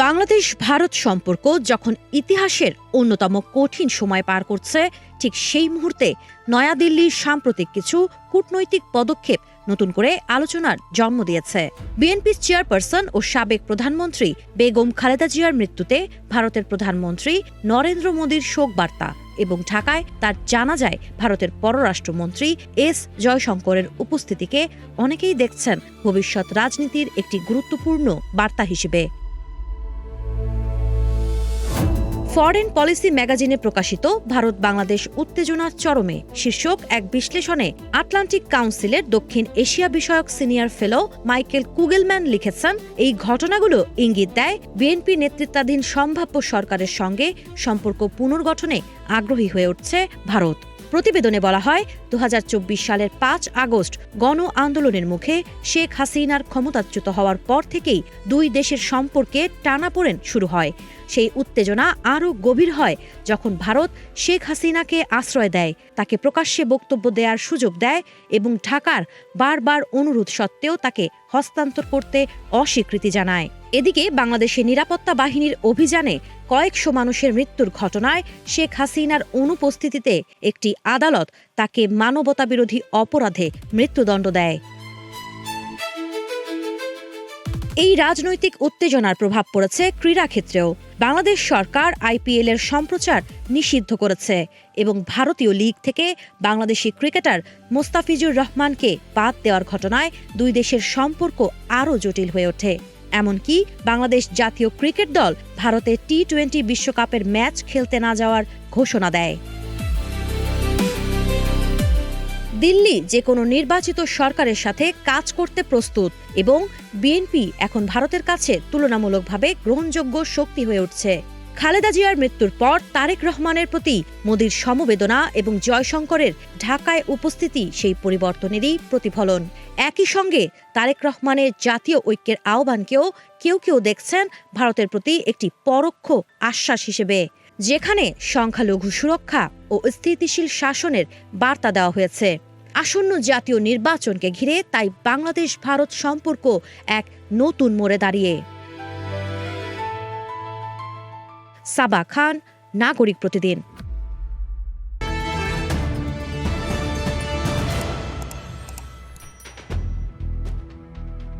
বাংলাদেশ ভারত সম্পর্ক যখন ইতিহাসের অন্যতম কঠিন সময় পার করছে, ঠিক সেই মুহূর্তে নয়াদিল্লির সাম্প্রতিক কিছু কূটনৈতিক পদক্ষেপ নতুন করে আলোচনার জন্ম দিয়েছে। বিএনপির চেয়ারপারসন ও সাবেক প্রধানমন্ত্রী বেগম খালেদা জিয়ার মৃত্যুতে ভারতের প্রধানমন্ত্রী নরেন্দ্র মোদীর শোক বার্তা এবং ঢাকায় তার জানাজায় ভারতের পররাষ্ট্রমন্ত্রী এস জয়শঙ্করের উপস্থিতিকে অনেকেই দেখছেন ভবিষ্যৎ রাজনীতির একটি গুরুত্বপূর্ণ বার্তা হিসেবে। ফরেন পলিসি ম্যাগাজিনে প্রকাশিত ভারত বাংলাদেশ উত্তেজনার চরমে শীর্ষক এক বিশ্লেষণে আটলান্টিক কাউন্সিলের দক্ষিণ এশিয়া বিষয়ক সিনিয়র ফেলো মাইকেল কুগেলম্যান লিখেছেন, এই ঘটনাগুলো ইঙ্গিত দেয় বিএনপি নেতৃত্বাধীন সম্ভাব্য সরকারের সঙ্গে সম্পর্ক পুনর্গঠনে আগ্রহী হয়ে উঠছে ভারত। প্রতিবেদনে বলা হয়, ২০২৪ সালের ৫ আগস্ট গণ আন্দোলনের মুখে শেখ হাসিনার ক্ষমতাচ্যুত হওয়ার পর থেকেই দুই দেশের সম্পর্কে টানাপোড়েন শুরু হয়। সেই উত্তেজনা আরও গভীর হয় যখন ভারত শেখ হাসিনাকে আশ্রয় দেয়, তাকে প্রকাশ্যে বক্তব্য দেওয়ার সুযোগ দেয় এবং ঢাকার বারবার অনুরোধ সত্ত্বেও তাকে হস্তান্তর করতে অস্বীকৃতি জানায়। এদিকে বাংলাদেশের নিরাপত্তা বাহিনীর অভিযানে কয়েকশো মানুষের মৃত্যুর ঘটনায় শেখ হাসিনার অনুপস্থিতিতে একটি আদালত তাকে মানবতাবিরোধী অপরাধে মৃত্যুদণ্ড দেয়। এই রাজনৈতিক উত্তেজনার প্রভাব পড়েছে ক্রীড়া ক্ষেত্রেও। বাংলাদেশ সরকার আইপিএল এর সম্প্রচার নিষিদ্ধ করেছে এবং ভারতীয় লীগ থেকে বাংলাদেশি ক্রিকেটার মোস্তাফিজুর রহমানকে বাদ দেওয়ার ঘটনায় দুই দেশের সম্পর্ক আরও জটিল হয়ে ওঠে। এমনকি বাংলাদেশ জাতীয় ক্রিকেট দল ভারতে টি-20 বিশ্বকাপের ম্যাচ খেলতে না যাওয়ার ঘোষণা দেয়। দিল্লি যে কোনো নির্বাচিত সরকারের সাথে কাজ করতে প্রস্তুত এবং বিএনপি এখন ভারতের কাছে তুলনামূলকভাবে গ্রহণযোগ্য শক্তি হয়ে উঠছে। খালেদা জিয়ার মৃত্যুর পর তারেক রহমানের প্রতি মোদির সমবেদনা এবং জয়শঙ্করের ঢাকায় উপস্থিতি সেই পরিবর্তনেরই প্রতিফলন। একই সঙ্গে তারেক রহমানের জাতীয় ঐক্যের আহ্বানকেও কেউ কেউ দেখছেন ভারতের প্রতি একটি পরোক্ষ আশ্বাস হিসেবে, যেখানে সংখ্যালঘু সুরক্ষা ও স্থিতিশীল শাসনের বার্তা দেওয়া হয়েছে। আসন্ন জাতীয় নির্বাচনকে ঘিরে তাই বাংলাদেশ ভারত সম্পর্ক এক নতুন মোড়ে দাঁড়িয়ে। সাবা খান, নাগরিক প্রতিদিন।